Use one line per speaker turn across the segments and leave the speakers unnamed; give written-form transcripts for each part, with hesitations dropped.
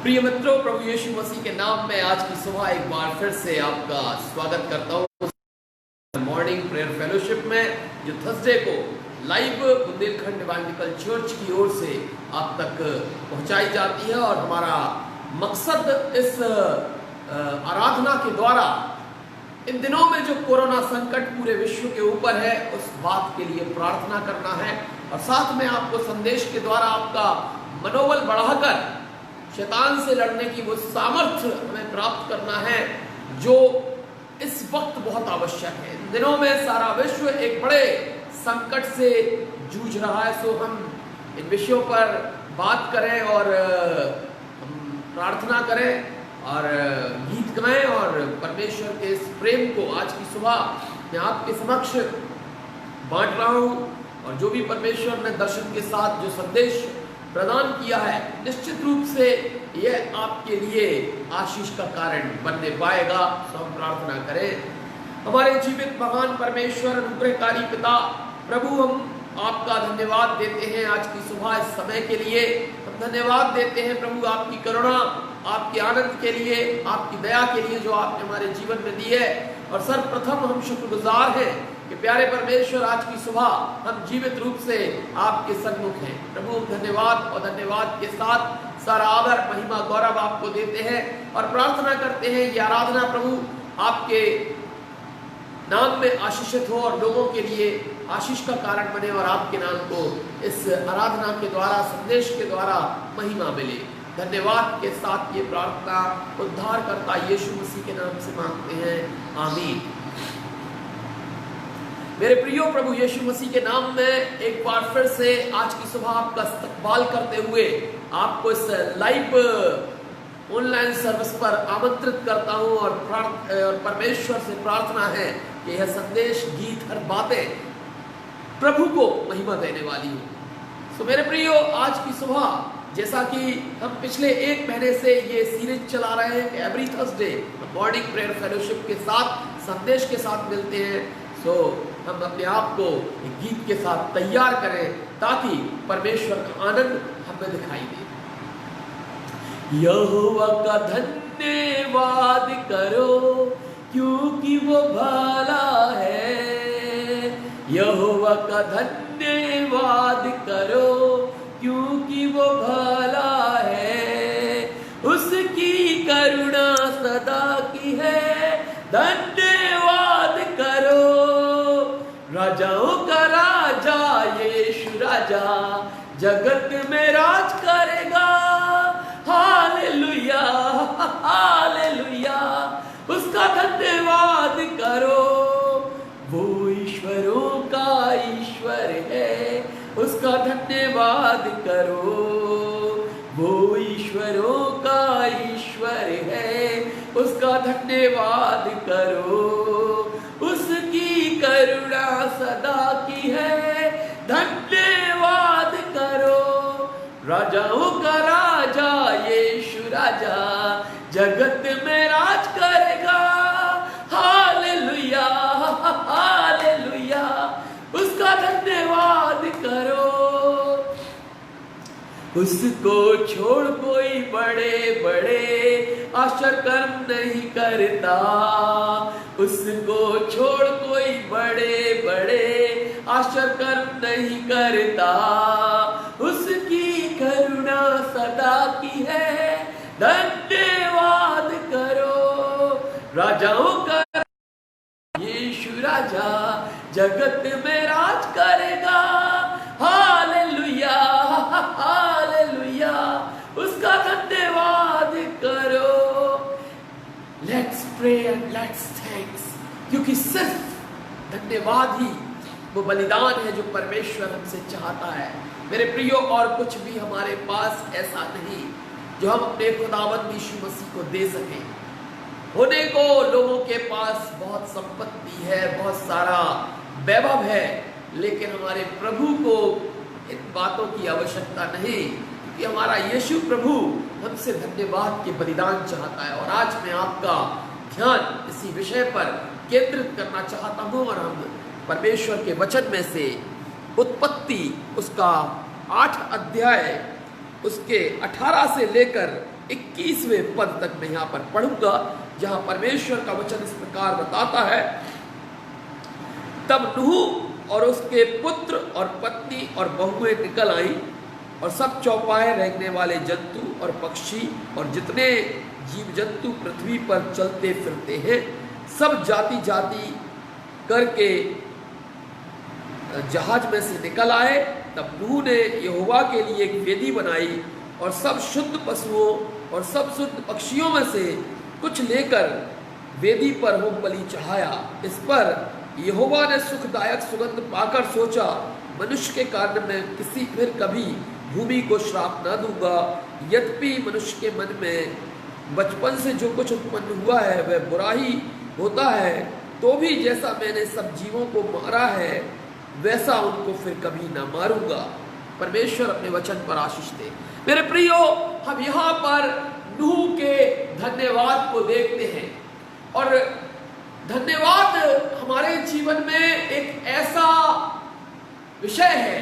प्रिय मित्रों, प्रभु यीशु मसीह के नाम में आज की सुबह एक बार फिर से आपका स्वागत करता हूँ मॉर्निंग प्रेयर फेलोशिप में, जो थर्सडे को लाइव बुंदेलखंड इवांजेलिकल चर्च की ओर से आप तक पहुंचाई जाती है। और हमारा मकसद इस आराधना के द्वारा इन दिनों में जो कोरोना संकट पूरे विश्व के ऊपर है, उस बात के लिए प्रार्थना करना है और साथ में आपको संदेश के द्वारा आपका मनोबल बढ़ाकर शैतान से लड़ने की वो सामर्थ्य हमें प्राप्त करना है, जो इस वक्त बहुत आवश्यक है। इन दिनों में सारा विश्व एक बड़े संकट से जूझ रहा है। सो हम इन विषयों पर बात करें और हम प्रार्थना करें और गीत गाएं और परमेश्वर के इस प्रेम को आज की सुबह मैं आपके समक्ष बांट रहा हूं। और जो भी परमेश्वर ने दर्शन के साथ जो संदेश प्रदान किया है, निश्चित रूप से यह आपके लिए आशीष का कारण बनने पाएगा। तो हम प्रार्थना करें। हमारे जीवित महान परमेश्वर, अनुग्रहकारी पिता प्रभु, हम आपका धन्यवाद देते हैं आज की सुबह इस समय के लिए। हम धन्यवाद देते हैं प्रभु आपकी करुणा, आपके आनंद के लिए, आपकी दया के लिए जो आपने हमारे जीवन में दी है। और सर्वप्रथम हम शुक्रगुजार हैं कि प्यारे परमेश्वर आज की सुबह हम जीवित रूप से आपके सन्मुख हैं। प्रभु धन्यवाद, और धन्यवाद के साथ सारा आदर, महिमा, गौरव आपको देते हैं और प्रार्थना करते हैं ये आराधना प्रभु आपके नाम में आशीषित हो और लोगों के लिए आशीष का कारण बने और आपके नाम को इस आराधना के द्वारा, संदेश के द्वारा महिमा मिले। धन्यवाद के साथ ये प्रार्थना उद्धारकर्ता यीशु मसीह के नाम से मांगते हैं, आमीन। मेरे प्रियो, प्रभु यीशु मसीह के नाम में एक बार फिर से आज की सुबह आपका इस्तकबाल करते हुए आपको इस लाइव ऑनलाइन सर्विस पर आमंत्रित करता हूं और परमेश्वर से प्रार्थना है कि यह संदेश, गीत, हर बातें प्रभु को महिमा देने वाली हो। तो मेरे प्रियो, आज की सुबह जैसा कि हम पिछले एक महीने से ये सीरीज चला रहे हैं कि every Thursday morning prayer fellowship के साथ, संदेश के साथ मिलते हैं। सो हम अपने आप को गीत के साथ तैयार करें ताकि परमेश्वर का आनंद हमें दिखाई दे। यहोवा का धन्यवाद करो क्योंकि वो भला है। यहोवा का धन्यवाद करो क्योंकि वो भला है। उसकी करुणा सदा की है, धन्यवाद करो। राजाओं का राजा यीशु राजा जगत में राज करेगा। हालेलुया, हालेलुया, उसका धन्यवाद करो। वो ईश्वरों का ईश्वर है, उसका धन्यवाद करो। वो ईश्वरों का ईश्वर है, उसका धन्यवाद करो। उसकी करुणा सदा की है, धन्यवाद करो। राजाओं का राजा यीशु राजा जगत में राज करेगा। हालेलुया, हालेलुया, उसका धन्यवाद करो। उसको छोड़ कोई बड़े बड़े आश्चर्य कर्म नहीं करता। उसको छोड़ कोई बड़े बड़े आश्चर्य कर्म नहीं करता। उसकी करुणा सदा की है, धन्यवाद करो। राजाओं का यीशु राजा जगत में राज करेगा। हालेलुया, हालेलुया, उसका धन्यवाद करो। Let's pray and let's thanks, क्योंकि सिर्फ धन्यवाद ही वो बलिदान है जो परमेश्वर हमसे चाहता है। मेरे प्रियो, और कुछ भी हमारे पास ऐसा नहीं जो हम अपने खुदावंद यीशु मसीह को दे सकें। होने को लोगों के पास बहुत संपत्ति है, बहुत सारा वैभव है, लेकिन हमारे प्रभु को इन बातों की आवश्यकता नहीं, क्योंकि हमारा यीशु प्रभु हमसे धन्यवाद के बलिदान चाहता है। और आज मैं आपका ध्यान इसी विषय पर केंद्रित करना चाहता हूं और हम परमेश्वर के वचन में से उत्पत्ति उसका 8 अध्याय उसके 18 से लेकर 21वें पद तक मैं यहाँ पर पढ़ूंगा, जहां परमेश्वर का वचन इस प्रकार बताता है, तब नूह और उसके पुत्र और पत्नी और बहुएं निकल आई, और सब चौपाए रहने वाले जंतु और पक्षी और जितने जीव जंतु पृथ्वी पर चलते फिरते हैं, सब जाति जाति करके जहाज में से निकल आए। तब नूह ने यहोवा के लिए एक वेदी बनाई और सब शुद्ध पशुओं और सब शुद्ध पक्षियों में से कुछ लेकर वेदी पर होम बलि चढ़ाया। इस पर यहोवा ने सुखदायक सुगंध पाकर सोचा, मनुष्य के कारण मैं किसी फिर कभी भूमि को श्राप न दूंगा। यद्यपि मनुष्य के मन में बचपन से जो कुछ उत्पन्न हुआ है वह बुरा ही होता है, तो भी जैसा मैंने सब जीवों को मारा है वैसा उनको फिर कभी ना मारूंगा। परमेश्वर अपने वचन पर आशीष दे। मेरे प्रियो, हम यहाँ पर नूह के धन्यवाद को देखते हैं, और धन्यवाद हमारे जीवन में एक ऐसा विषय है,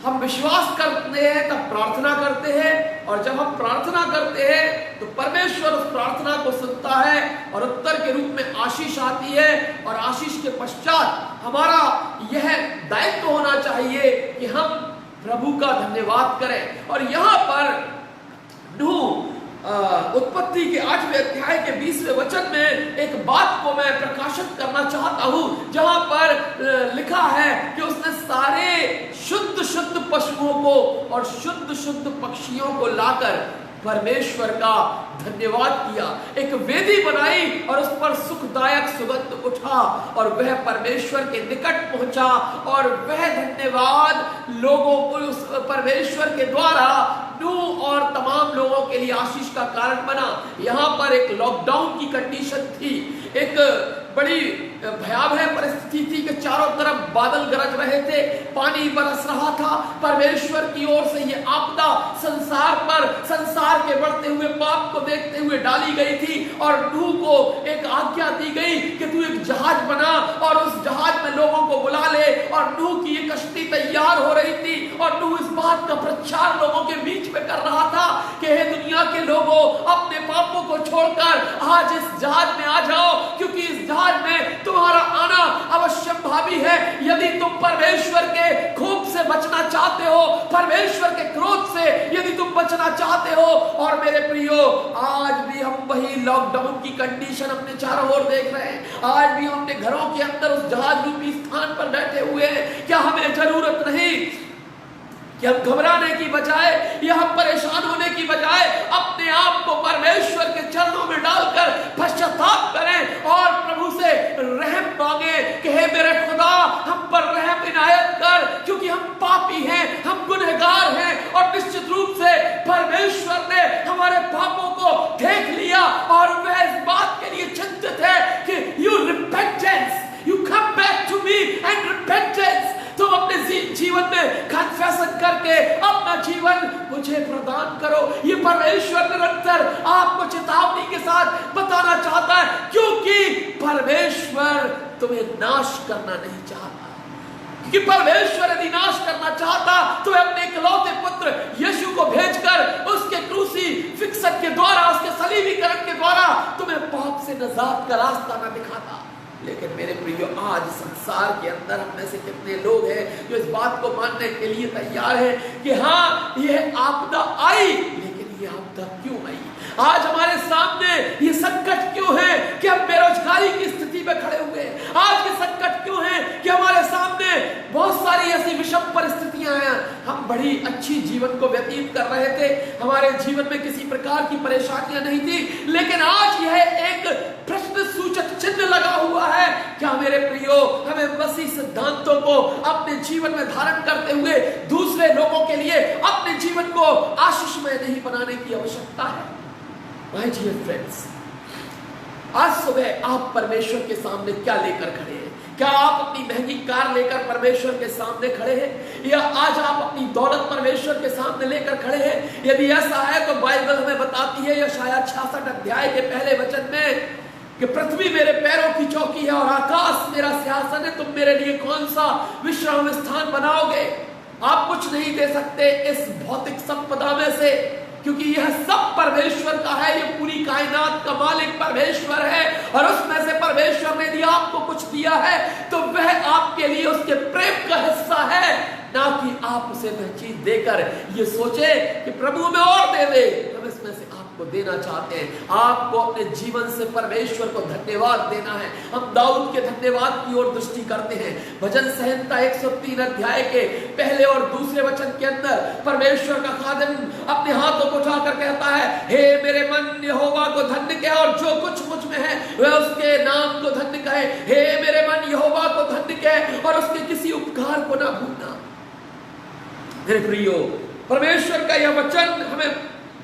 हम विश्वास करते हैं तब प्रार्थना करते हैं, और जब हम प्रार्थना करते हैं तो परमेश्वर उस प्रार्थना को सुनता है और उत्तर के रूप में आशीष आती है। और आशीष के पश्चात हमारा यह दायित्व होना चाहिए कि हम प्रभु का धन्यवाद करें। और यहाँ पर नूह उत्पत्ति के 8वें अध्याय के 20वें वचन में एक बात को मैं प्रकाशित करना चाहता हूं, जहां पर लिखा है कि उसने सारे शुद्ध शुद्ध पशुओं को और शुद्ध शुद्ध पक्षियों को लाकर परमेश्वर का धन्यवाद किया। एक वेदी बनाई और उस पर सुखदायक सुगंध उठा और वह परमेश्वर के निकट पहुंचा, और वह धन्यवाद लोगों को उस परमेश्वर के द्वारा नूह और तमाम लोगों के लिए आशीष का कारण बना। यहाँ पर एक लॉकडाउन की कंडीशन थी, एक बड़ी भयावह परिस्थिति थी कि चारों तरफ बादल गरज रहे थे, पानी बरस रहा था। परमेश्वर की ओर से ये आपदा संसार पर, संसार के बढ़ते हुए पाप को देखते हुए डाली गई थी, और नूह को एक आज्ञा दी गई कि तू एक जहाज बना और उस जहाज में लोगों को बुला ले। और नूह की एक कश्ती तैयार हो रही थी, और नूह इस बात का प्रचार लोगों के बीच में कर रहा था कि हे दुनिया के लोगों, अपने पापों को छोड़कर आज इस जहाज में आ जाओ, क्योंकि इस जहाज में तुम्हारा आना अवश्यंभावी है। यदि तुम परमेश्वर के कोप से बचना चाहते हो, परमेश्वर के क्रोध से यदि तुम बचना चाहते हो। और मेरे प्रियो, आज भी हम वही लॉकडाउन की कंडीशन अपने चारों ओर देख रहे हैं। आज भी हम अपने घरों के अंदर उस जहाज रूपी स्थान पर बैठे हुए हैं। क्या हमें जरूरत नहीं कि हम घबराने की बजाय या हम परेशान होने की बजाय अपने आप को परमेश्वर के चरणों में डालकर पश्चाताप करें और प्रभु से रहम मांगे कि हे मेरे खुदा, हम पर रहम इनायत कर, क्योंकि हम पापी हैं, हम गुनहगार हैं। और निश्चित रूप से परमेश्वर ने हमारे पापों को देख लिया और वह इस बात के लिए चिंतित है कि you repentance, you come back to me and repentance. तुम अपने जीवन में कन्फेशन करके अपना जीवन मुझे प्रदान करो। ये परमेश्वर निरंतर आपको चेतावनी के साथ बताना चाहता है, क्योंकि परमेश्वर तुम्हें नाश करना नहीं चाहता। क्योंकि परमेश्वर यदि नाश करना चाहता तो अपने इकलौते पुत्र यीशु को भेजकर उसके क्रूसीफिक्शन के द्वारा, उसके सलीबीकरण के द्वारा तुम्हें पाप से निजात का रास्ता न दिखाता। लेकिन मेरे प्रियो, आज संसार के अंदर हम में से कितने लोग हैं जो इस बात को मानने के लिए तैयार हैं कि हाँ, यह आपदा आई, लेकिन यह आपदा क्यों आई? आज हमारे सामने ये संकट क्यों है कि हम बेरोजगारी की स्थिति में खड़े हुए हैं? आज के संकट क्यों है कि हमारे सामने बहुत सारी ऐसी विषम परिस्थितियां हैं? हम बड़ी अच्छी जीवन को व्यतीत कर रहे थे, हमारे जीवन में किसी प्रकार की परेशानियां नहीं थी, लेकिन आज यह एक प्रश्न सूचक चिन्ह लगा हुआ है। क्या मेरे प्रियो, हमें मसीह सिद्धांतों को अपने जीवन में धारण करते हुए दूसरे लोगों के लिए अपने जीवन को आशीषमय नहीं बनाने की आवश्यकता है? माय डियर फ्रेंड्स, आज सुबह आप परमेश्वर के सामने क्या लेकर खड़े हैं? क्या आप अपनी महंगी कार लेकर परमेश्वर के सामने खड़े हैं, या आज आप अपनी दौलत परमेश्वर के सामने लेकर खड़े हैं? यदि ऐसा है तो बाइबल हमें बताती है, यशायाह 66 अध्याय के पहले वचन में, कि पृथ्वी मेरे पैरों की चौकी है और आकाश मेरा सिंहासन है, तुम मेरे लिए कौन सा विश्राम स्थान बनाओगे? आप कुछ नहीं दे सकते इस भौतिक संपदा में से, क्योंकि यह सब परमेश्वर का है, ये पूरी कायनात का मालिक परमेश्वर है, और उसमें से परमेश्वर ने यदि आपको कुछ दिया है तो वह आपके लिए उसके प्रेम का हिस्सा है, ना कि आप उसे वह चीज देकर ये सोचे कि प्रभु में और दे दे। हम इसमें से आपको देना चाहते हैं, आपको अपने जीवन से परमेश्वर को धन्यवाद देना है। हम दाऊद के धन्यवाद की ओर दृष्टि करते हैं। भजन संहिता 103 अध्याय के पहले और दूसरे वचन के अंदर परमेश्वर का खादिम अपने हाथों को उठाकर कहता है, हे मेरे मन यहोवा को धन्य कहे और जो कुछ मुझ में है वह उसके नाम को धन्य कहे। हे मेरे मन यहोवा को धन्य कहे और उसके किसी उपकार को ना भूलना। मेरे प्रियो, परमेश्वर का यह वचन हमें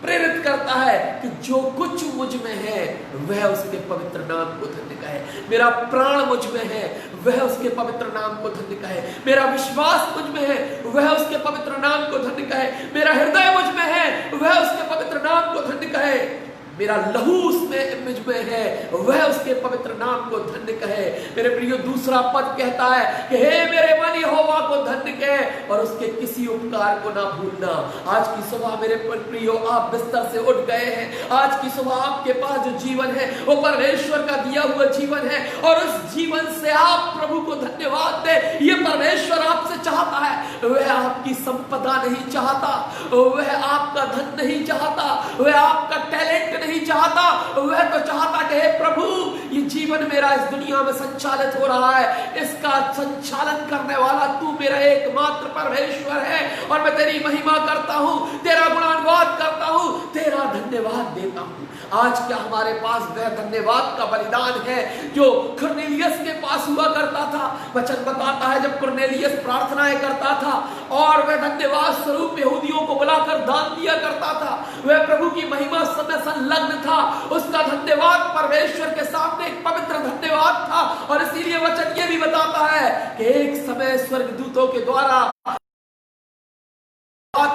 प्रेरित करता है कि जो कुछ मुझ में है वह उसके पवित्र नाम को धन्य कहे। मेरा प्राण मुझ में है वह उसके पवित्र नाम को धन्य कहे। मेरा विश्वास मुझ में है वह उसके पवित्र नाम को धन्य कहे। मेरा हृदय मुझ में है वह उसके पवित्र नाम को धन्य कहे। मेरा लहू उसमें मुझ में है वह उसके पवित्र नाम को धन्य कहे। मेरे प्रियो, दूसरा पद कहता है कि हे मेरे मन यहोवा को धन्य कहे और उसके किसी उपकार को ना भूलना। आज की सुबह मेरे प्रियो, आप बिस्तर से उठ गए हैं, आज की सुबह आपके पास जो जीवन है वो परमेश्वर का दिया हुआ जीवन है, और उस जीवन से आप प्रभु को धन्यवाद दे। ये परमेश्वर आपसे चाहता है। वह आपकी संपदा नहीं चाहता, वह आपका धन नहीं चाहता, वह आपका टैलेंट नहीं चाहता, वह तो चाहता कि हे प्रभु, ये जीवन मेरा इस दुनिया में संचालित हो रहा है, इसका संचालन करने वाला तू मेरा एकमात्र परमेश्वर है, और मैं तेरी महिमा करता हूं, तेरा गुणानुवाद करता हूं, तेरा धन्यवाद देता हूं। आज क्या हमारे पास वह धन्यवाद का बलिदान है जो कुरनेलियस के पास हुआ करता था? वचन बताता है जब कुरनेलियस प्रार्थनाएं करता था और वह धन्यवाद स्वरूप यहूदियों को बुलाकर दान दिया करता था, वह प्रभु की महिमा समय संलग्न था। उसका धन्यवाद परमेश्वर के सामने एक पवित्र धन्यवाद था, और इसीलिए वचन ये भी बताता है कि एक समय स्वर्गदूतों के द्वारा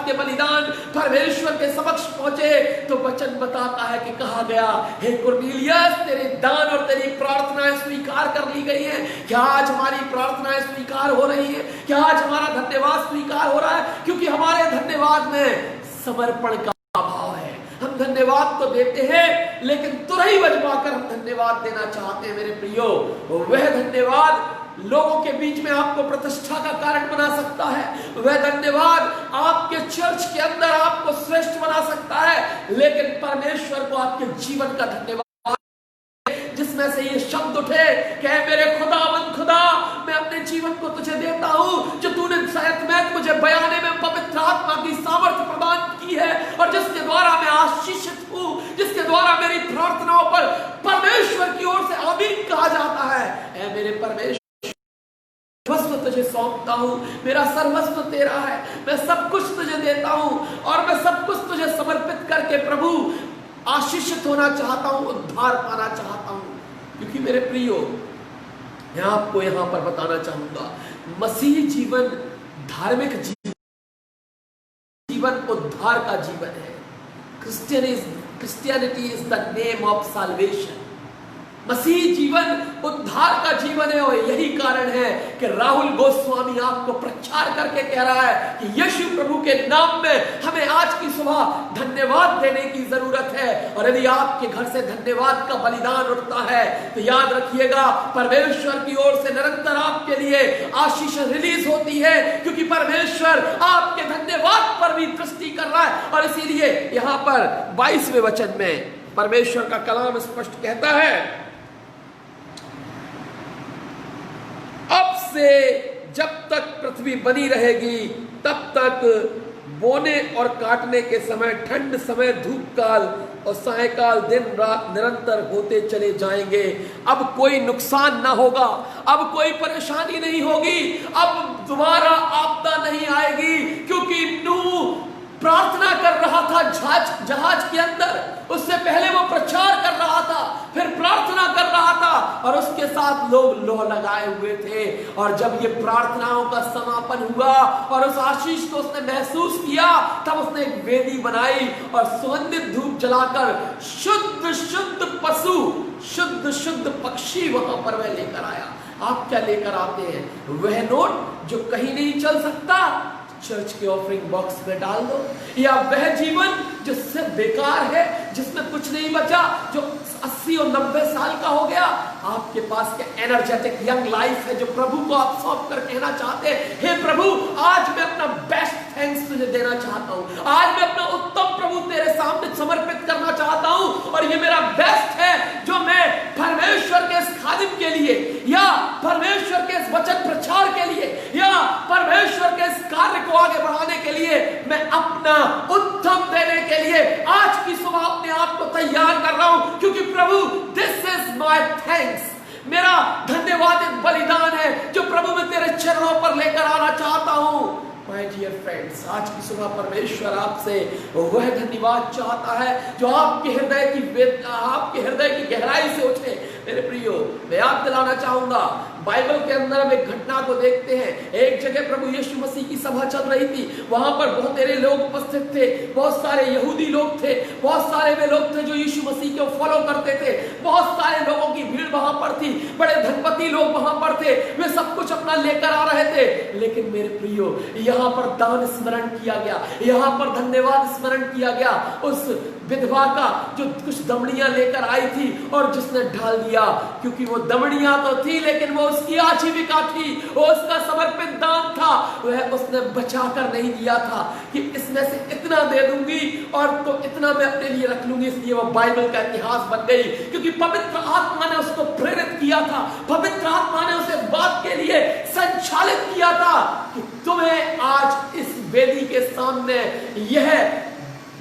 के बलिदान परमेश्वर के समक्ष पहुंचे तो वचन बताता है कि कहा गया, हे कुरनेलियस, तेरे दान और तेरी प्रार्थनाएं स्वीकार कर ली गई हैं। क्या आज हमारी प्रार्थनाएं स्वीकार हो रही है? क्या आज हमारा धन्यवाद स्वीकार हो रहा है? क्योंकि हमारे धन्यवाद में समर्पण का अभाव है। हम धन्यवाद तो देते हैं लेकिन तुरही बजवाकर हम धन्यवाद देना चाहते हैं। मेरे प्रियो, वह धन्यवाद लोगों के बीच में आपको प्रतिष्ठा का कारण बना सकता है, वह धन्यवाद आपके चर्च के अंदर आपको श्रेष्ठ बना सकता है, लेकिन परमेश्वर को आपके जीवन का धन्यवाद जिसमें से ये शब्द उठे कि मेरे खुदावंद खुदा, मैं अपने जीवन को तुझे देता हूं, जो तूने शायद मुझे बयाने में पवित्र आत्मा की सामर्थ्य प्रदान की है, और जिसके द्वारा मैं आशीषित हूं, जिसके द्वारा मेरी प्रार्थनाओं पर परमेश्वर की ओर से आमीन कहा जाता है। ऐ मेरे परमेश्वर, सर्वस्व तुझे सौंपता हूं, मेरा सर्वस्व तेरा है, मैं सब कुछ तुझे देता हूं, और मैं सब कुछ तुझे समर्पित करके प्रभु आशीषित होना चाहता हूं, उद्धार पाना चाहता हूं। क्योंकि मेरे प्रियो, मैं आपको यहां पर बताना चाहूंगा, मसीह जीवन धार्मिक जीवन उद्धार का जीवन है। Christianity is the name of salvation. मसीह जीवन उद्धार का जीवन है, और यही कारण है कि राहुल गोस्वामी आपको प्रचार करके कह रहा है कि यीशु प्रभु के नाम में हमें आज की सुबह धन्यवाद देने की जरूरत है। और यदि आपके घर से धन्यवाद का बलिदान उठता है तो याद रखिएगा, परमेश्वर की ओर से निरंतर आपके लिए आशीष रिलीज होती है, क्योंकि परमेश्वर आपके धन्यवाद पर भी दृष्टि कर रहा है। और इसीलिए यहां पर 22वें वचन में परमेश्वर का कलाम स्पष्ट कहता है, अब से जब तक पृथ्वी बनी रहेगी तब तक बोने और काटने के समय, ठंड समय, धूप काल और सायकाल, दिन रात निरंतर होते चले जाएंगे। अब कोई नुकसान ना होगा, अब कोई परेशानी नहीं होगी, अब दोबारा आपदा नहीं आएगी, क्योंकि नूह प्रार्थना कर रहा था जहाज के अंदर, उससे पहले वो प्रचार कर रहा था, फिर प्रार्थना कर रहा था, और उसके साथ लोग लोह लगाए हुए थे। और जब ये प्रार्थनाओं का समापन हुआ और उस आशीष को उसने महसूस किया, तब उसने एक वेदी बनाई और सुगंधित धूप जलाकर शुद्ध शुद्ध पशु, शुद्ध शुद्ध पक्षी वहां पर वह लेकर आया। आप क्या लेकर आते हैं? वह नोट जो कहीं नहीं चल सकता, चर्च के ऑफरिंग बॉक्स में डाल दो, या वह जीवन जो सिर्फ बेकार है, जिसमें कुछ नहीं बचा, जो 80 और 90 साल का हो गया, आपके पास के एनर्जेटिक यंग लाइफ है जो प्रभु को आप सौंप कर कहना चाहते हैं, हे प्रभु आज मैं अपना बेस्ट थैंक्स तुझे देना चाहता हूं, आज मैं अपना उत्तम प्रभु तेरे सामने समर्पित करना चाहता हूं, और ये मेरा बेस्ट है जो मैं परमेश्वर के इस खादिम के लिए, या परमेश्वर के इस वचन प्रचार के लिए, या परमेश्वर के इस कार्य को आगे बढ़ाने के लिए मैं अपना उत्तम देने के लिए आज की सुबह अपने आप को तैयार कर रहा हूं, क्योंकि प्रभु दिस इज माय थैंक्स, मेरा धन्यवाद एक बलिदान है जो प्रभु मैं तेरे चरणों पर लेकर आना चाहता हूं। माय डियर फ्रेंड्स, आज की सुबह परमेश्वर आपसे वह धन्यवाद चाहता है जो आपके हृदय की गहराई से उठे। मेरे प्रियो, मैं याद दिलाना चाहूंगा, बाइबल के अंदर हम एक घटना को देखते हैं। एक जगह प्रभु यीशु मसीह की सभा चल रही थी, वहां पर बहुत सारे लोग उपस्थित थे, बहुत सारे यहूदी लोग थे, बहुत सारे वे लोग थे जो यीशु मसीह को फॉलो करते थे, बहुत सारे लोगों की भीड़ वहां पर थी, बड़े धनपति लोग वहां पर थे, वे सब कुछ अपना लेकर आ रहे थे। लेकिन मेरे प्रियो, यहाँ पर दान स्मरण किया गया, यहाँ पर धन्यवाद स्मरण किया गया उस विधवा का जो कुछ दमड़ियां लेकर आई थी और जिसने ढाल दिया, क्योंकि वो दमड़ियां तो थी लेकिन वो उसकी आजीविका थी, वो उसका समर्पित दान था, वह उसने बचा कर नहीं दिया था कि इसमें से इतना दे दूंगी और तो इतना मैं अपने लिए रख लूंगी। इसलिए वो बाइबल का इतिहास बन गई, क्योंकि पवित्र आत्मा ने उसको प्रेरित किया था, पवित्र आत्मा ने उसे बात के लिए संचालित किया था कि तुम्हें आज इस वेदी के सामने यह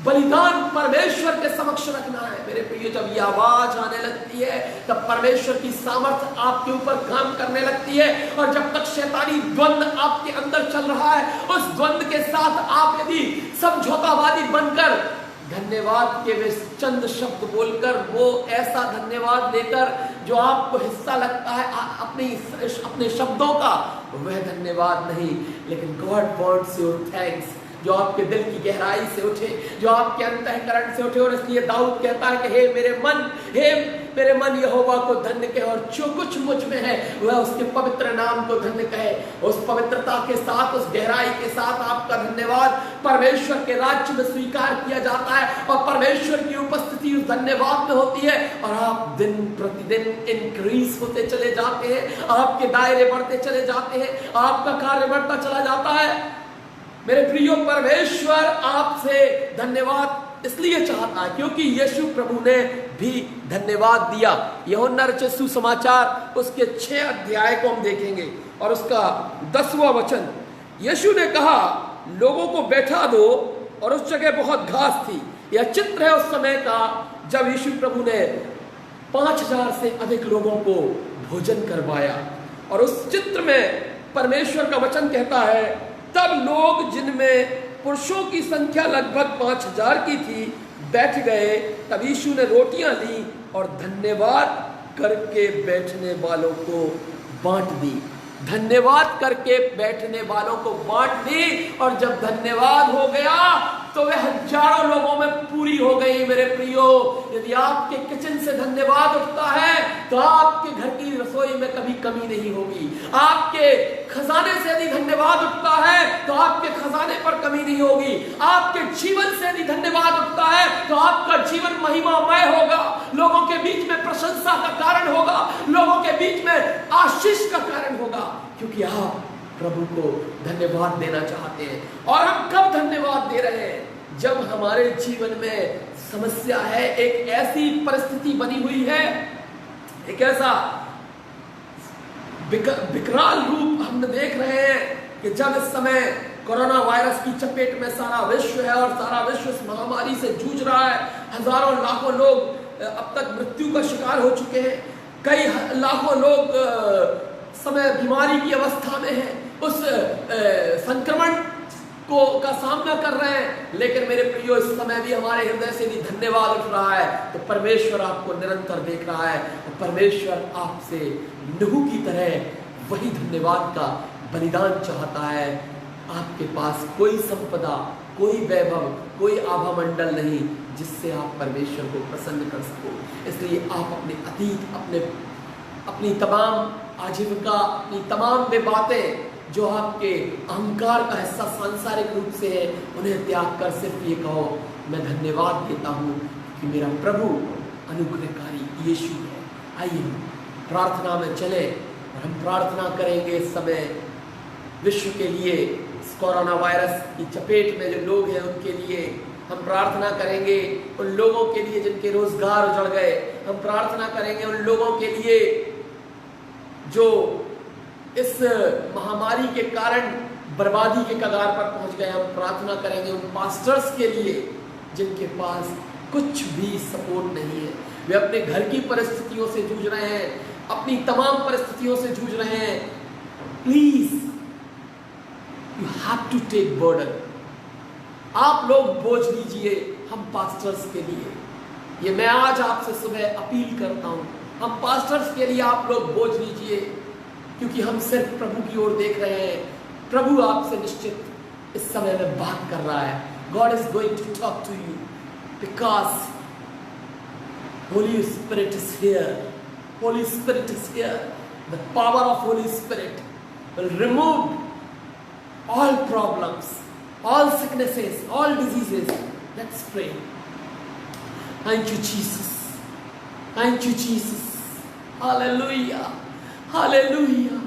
बलिदान परमेश्वर के समक्ष रखना है। मेरे प्रिय, जब ये आवाज आने लगती है तब परमेश्वर की सामर्थ्य आपके ऊपर काम करने लगती है, और जब तक शैतानी द्वंद्व आपके अंदर चल रहा है, उस द्वंद्व के साथ आप यदि समझौतावादी बनकर धन्यवाद के वे चंद शब्द बोलकर, वो ऐसा धन्यवाद लेकर जो आपको हिस्सा लगता है अपने शब्दों का, वह धन्यवाद नहीं, लेकिन गॉड वांट्स योर थैंक्स, जो आपके दिल की गहराई से उठे, जो आपके अंतःकरण से उठे। और इसलिए दाऊद कहता है कि हे मेरे मन यहोवा को धन्य कहे, और जो कुछ मुझ में है वह उसके पवित्र नाम को धन्य कहे। उस पवित्रता के साथ, उस गहराई के साथ आपका धन्यवाद परमेश्वर के राज्य में स्वीकार किया जाता है, और परमेश्वर की उपस्थिति उस धन्यवाद में होती है, और आप दिन प्रतिदिन इंक्रीज होते चले जाते हैं, आपके दायरे बढ़ते चले जाते हैं, आपका कार्य बढ़ता चला जाता है। मेरे प्रियो, परमेश्वर आपसे धन्यवाद इसलिए चाहता है क्योंकि यीशु प्रभु ने भी धन्यवाद दिया। यूहन्ना रचित सुसमाचार उसके 6 अध्याय को हम देखेंगे और उसका 10वां वचन। यीशु ने कहा, लोगों को बैठा दो, और उस जगह बहुत घास थी। यह चित्र है उस समय का जब यीशु प्रभु ने 5000 से अधिक लोगों को भोजन करवाया। और उस चित्र में परमेश्वर का वचन कहता है, तब लोग, जिनमें पुरुषों की संख्या लगभग 5000 की थी, बैठ गए। तब यीशु ने रोटियां ली और धन्यवाद करके बैठने वालों को बांट दी। धन्यवाद करके बैठने वालों को बांट दी, और जब धन्यवाद हो गया तो वे हजारों लोगों में पूरी हो गई। मेरे प्रियो, यदि आपके किचन से धन्यवाद उठता है तो आपके घर की रसोई में कभी कमी नहीं होगी। आपके खजाने से यदि धन्यवाद उठता है तो आपके खजाने पर कमी नहीं होगी। आपके जीवन से यदि धन्यवाद उठता है तो आपका जीवन महिमामय होगा, लोगों के बीच में प्रशंसा का कारण होगा, लोगों के बीच में आशीष का कारण होगा, क्योंकि आप प्रभु को धन्यवाद देना चाहते हैं। और हम कब धन्यवाद दे रहे हैं? जब हमारे जीवन में समस्या है, एक ऐसी परिस्थिति बनी हुई है, एक ऐसा विकराल रूप हम देख रहे हैं कि जब इस समय कोरोना वायरस की चपेट में सारा विश्व है और सारा विश्व इस महामारी से जूझ रहा है। हजारों लाखों लोग अब तक मृत्यु का शिकार हो चुके हैं, कई लाखों लोग समय बीमारी की अवस्था में हैं, उस संक्रमण का सामना कर रहे हैं। लेकिन मेरे प्रियो, इस समय भी हमारे हृदय से भी धन्यवाद उठ रहा है तो परमेश्वर आपको निरंतर देख रहा है, और परमेश्वर आपसे नूह की तरह वही धन्यवाद का बलिदान चाहता है। आपके पास कोई संपदा, कोई वैभव, कोई आभा मंडल नहीं जिससे आप परमेश्वर को प्रसन्न कर सको। इसलिए आप अपने अतीत, अपनी तमाम आजीविका, अपनी तमाम वे बातें जो आपके अहंकार का हिस्सा सांसारिक रूप से है, उन्हें त्याग कर सिर्फ ये कहो, मैं धन्यवाद देता हूँ कि मेरा प्रभु अनुग्रहकारी यीशु है। आइए प्रार्थना में चले और हम प्रार्थना करेंगे इस समय विश्व के लिए, इस कोरोना वायरस की चपेट में जो लोग हैं उनके लिए हम प्रार्थना करेंगे। उन लोगों के लिए जिनके रोजगार उजड़ गए, हम प्रार्थना करेंगे। उन लोगों के लिए जो इस महामारी के कारण बर्बादी के कगार पर पहुंच गए, हम प्रार्थना करेंगे। उन पास्टर्स के लिए जिनके पास कुछ भी सपोर्ट नहीं है, वे अपने घर की परिस्थितियों से जूझ रहे हैं, अपनी तमाम परिस्थितियों से जूझ रहे हैं। Please you have to take burden. आप लोग बोझ लीजिए हम पास्टर्स के लिए। ये मैं आज आपसे सुबह अपील करता हूं, हम पास्टर्स के लिए आप लोग बोझ लीजिए, क्योंकि हम सिर्फ प्रभु की ओर देख रहे हैं। प्रभु आपसे निश्चित इस समय में बात कर रहा है। God is going to talk to you because Holy Spirit is here. Holy Spirit is here. The power of Holy Spirit will remove all problems, all sicknesses, all diseases. Let's pray. Thank you, Jesus. Thank you, Jesus. Hallelujah. Hallelujah.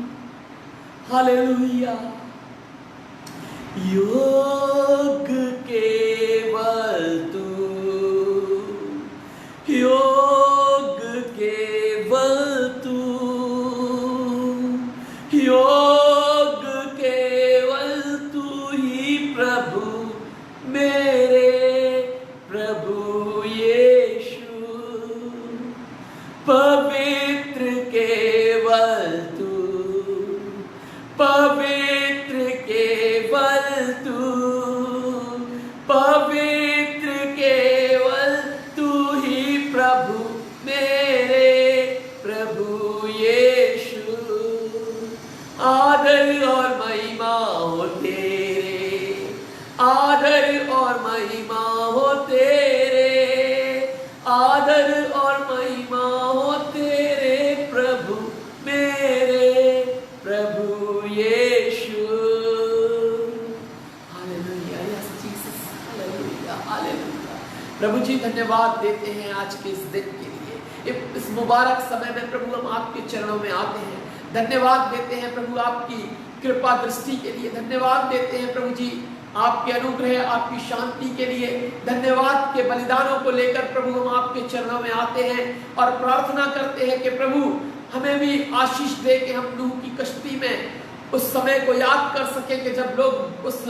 Hallelujah. योग केवल तू, योग केवल तू, योग केवल तू ही प्रभु, मेरे प्रभु यीशु। पवित्र केवल तू, पवित्र केवल तू, पवित्र केवल तू ही प्रभु, मेरे प्रभु यीशु। आदर और महिमा हो तेरे, आदर और महिमा हो तेरे, आदर और महिमा हो तेरे प्रभु, मेरे प्रभु यीशु। Hallelujah, yes Jesus, hallelujah, hallelujah. प्रभु जी धन्यवाद देते हैं आज के इस दिन के लिए, इस मुबारक समय में प्रभु हम आपके चरणों में आते हैं। धन्यवाद देते हैं प्रभु आपकी कृपा दृष्टि के लिए, धन्यवाद देते हैं प्रभु जी आपके अनुग्रह, आपकी शांति के लिए। धन्यवाद के बलिदानों को लेकर प्रभु हम आपके चरणों में आते हैं और प्रार्थना करते हैं कि प्रभु हमें भी आशीष दे कि हम नूह की कश्ती में उस समय को याद कर सके कि जब लोग उस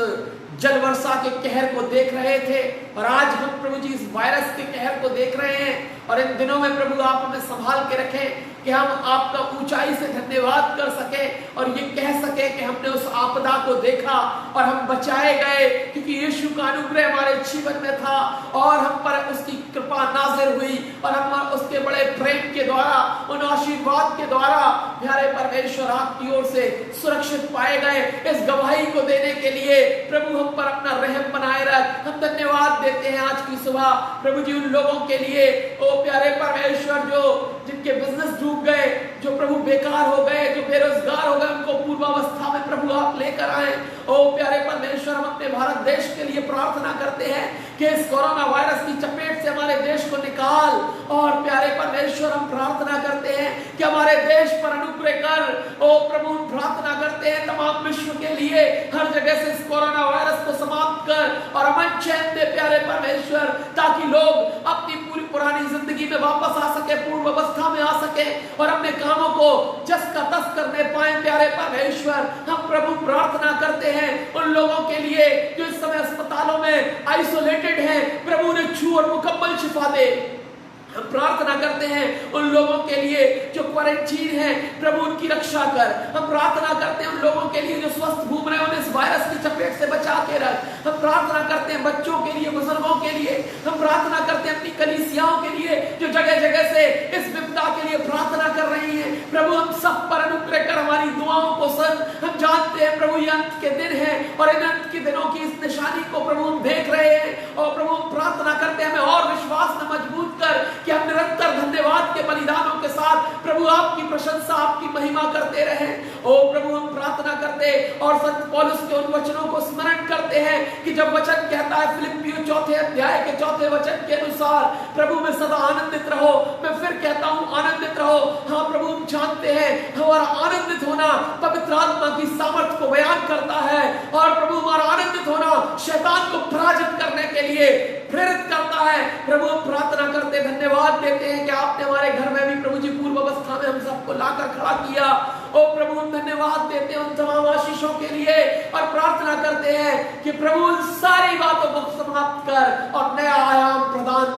जल वर्षा के कहर को देख रहे थे, और आज हम प्रभु जी इस वायरस के कहर को देख रहे हैं। और इन दिनों में प्रभु आप हमें संभाल के रखें कि हम आपका ऊंचाई से धन्यवाद कर सके और ये कह सके कि हमने उस आपदा को देखा और हम बचाए गए, क्योंकि यीशु का अनुग्रह हमारे जीवन में था और हम पर उसकी कृपा नाज़िर हुई और हम उसके बड़े प्रेम के द्वारा, उन आशीर्वाद के द्वारा प्यारे परमेश्वर आपकी ओर से सुरक्षित पाए गए। इस गवाही को देने के लिए प्रभु हम पर अपना रहम बनाए रख। हम धन्यवाद देते हैं आज की सुबह प्रभु जी उन लोगों के लिए, ओ प्यारे परमेश्वर, जो जिनके बिजनेस डूब गए, जो प्रभु बेकार हो गए, जो बेरोजगार हो गए, उनको पूर्वावस्था में प्रभु आप लेकर आए। ओ प्यारे परमेश्वर, हम अपने भारत देश के लिए प्रार्थना करते हैं कि इस कोरोना वायरस की चपेट से हमारे देश को निकाल। और प्यारे परमेश्वर, हम प्रार्थना करते हैं कि हमारे देश पर अनुग्रह कर। ओ प्रभु, हम प्रार्थना करते हैं तमाम विश्व के लिए, हर जगह से इस कोरोना वायरस को समाप्त कर और अमन चैन दे प्यारे परमेश्वर, ताकि लोग अपनी पूरी पुरानी जिंदगी में वापस आ सके, पूर्व अवस्था में आ सके और अपने कामों को जस का तस करने पाए। प्यारे परमेश्वर, हम प्रभु प्रार्थना करते हैं उन लोगों के लिए जो इस समय अस्पतालों में आइसोलेटेड हैं, प्रभु ने छू और मुकम्मल शिफा दे। हम प्रार्थना करते हैं उन लोगों के लिए जो क्वारंटीन हैं, प्रभु उनकी रक्षा कर। हम प्रार्थना करते हैं उन लोगों के लिए जो स्वस्थ घूम रहे हैं, उन्हें इस वायरस की चपेट से बचा के रख। हम प्रार्थना करते हैं बच्चों के लिए, बुजुर्गों के लिए। हम प्रार्थना करते हैं अपनी कलीसियाओं के लिए जो जगह जगह से इस विपदा के लिए प्रार्थना कर रही हैं। प्रभु, हम सब पर अनुग्रह कर, हमारी दुआओं को सुन। हम जानते हैं प्रभु ये अंत के दिन है और इन अंत के दिनों की इस निशानी को प्रभु हम देख रहे हैं। और प्रभु, हम प्रार्थना करते हैं हमें और विश्वास में मजबूत कर कि हम निरंतर धन्यवाद के बलिदानों के साथ प्रभु आप आपकी प्रशंसा, आपकी महिमा करते रहे। ओ प्रभु, हम प्रार्थना करते और संत पौलुस के उन वचनों को स्मरण करते हैं कि जब वचन कहता है फिलिप्पियों 4 अध्याय के 4 वचन के अनुसार, प्रभु में सदा आनंदित रहो। मैं फिर कहता हूं, आनंदित रहो। हाँ प्रभु, हम जानते हैं हमारा आनंदित होना पवित्र आत्मा की सामर्थ को बयान करता है, और प्रभु हमारा आनंदित होना शैतान को पराजित करने के लिए प्रेरित करता है। प्रभु हम प्रार्थना करते, धन्यवाद देते हैं कि आपने हमारे घर में भी प्रभु जी पूर्व अवस्था में हम सबको लाकर खड़ा किया। ओ प्रभु हम धन्यवाद देते हैं उन तमाम आशीषों के लिए, और प्रार्थना करते हैं कि प्रभु उन सारी बातों को समाप्त कर और नया आयाम प्रदान।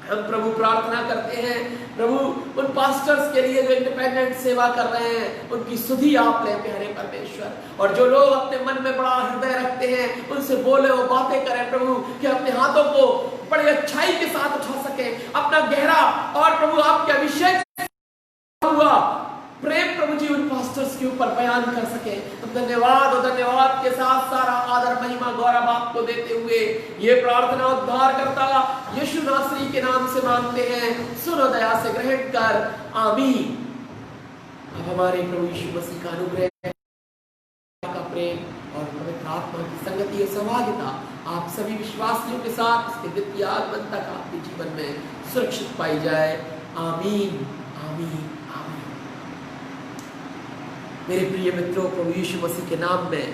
हम प्रभु प्रार्थना करते हैं प्रभु उन पास्टर्स के लिए जो इंडिपेंडेंट सेवा कर रहे हैं, उनकी सुधि आप ले प्यारे परमेश्वर। और जो लोग अपने मन में बड़ा हृदय रखते हैं, उनसे बोले वो बातें करें प्रभु, कि अपने हाथों को बड़ी अच्छाई के साथ उठा सके, अपना गहरा और प्रभु आपके अभिषेक हुआ प्रेम प्रभु जी उन पास्टर्स के ऊपर बयान कर सके। तो धन्यवाद और धन्यवाद के साथ सारा आदर महिमा गौरव आपको देते हुए ये प्रार्थना उद्धार करता यीशु नासरी के नाम से मांगते हैं, सुनो दया से ग्रहण कर, आमीन। अब हमारे प्रभु यीशु मसीह का अनुग्रह, का प्रेम और पवित्र आत्मा की संगति और सहभागिता आप सभी विश्वासियों के साथ इसके द्वितीय आगमन तक आपके जीवन में सुरक्षित पाई जाए। आमीन, आमीन, आमीन। मेरे प्रिय मित्रों, प्रभु यीशु मसीह के नाम में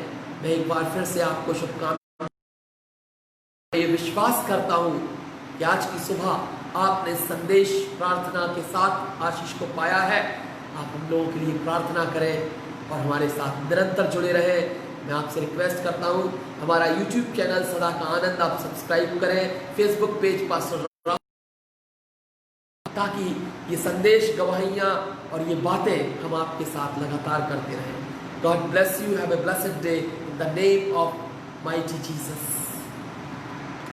मैं एक बार फिर से आपको शुभकामनाएं, ये विश्वास करता हूं कि आज की सुबह आपने संदेश प्रार्थना के साथ आशीष को पाया है। आप हम लोगों के लिए प्रार्थना करें और हमारे साथ निरंतर जुड़े रहें। मैं आपसे रिक्वेस्ट करता हूं, हमारा YouTube चैनल सदा का आनंद आप सब्सक्राइब करें, फेसबुक पेज पास्टर, ताकि ये संदेश, गवाहियां और ये बातें हम आपके साथ लगातार करते रहें। God bless you, have a blessed day in the name of mighty Jesus.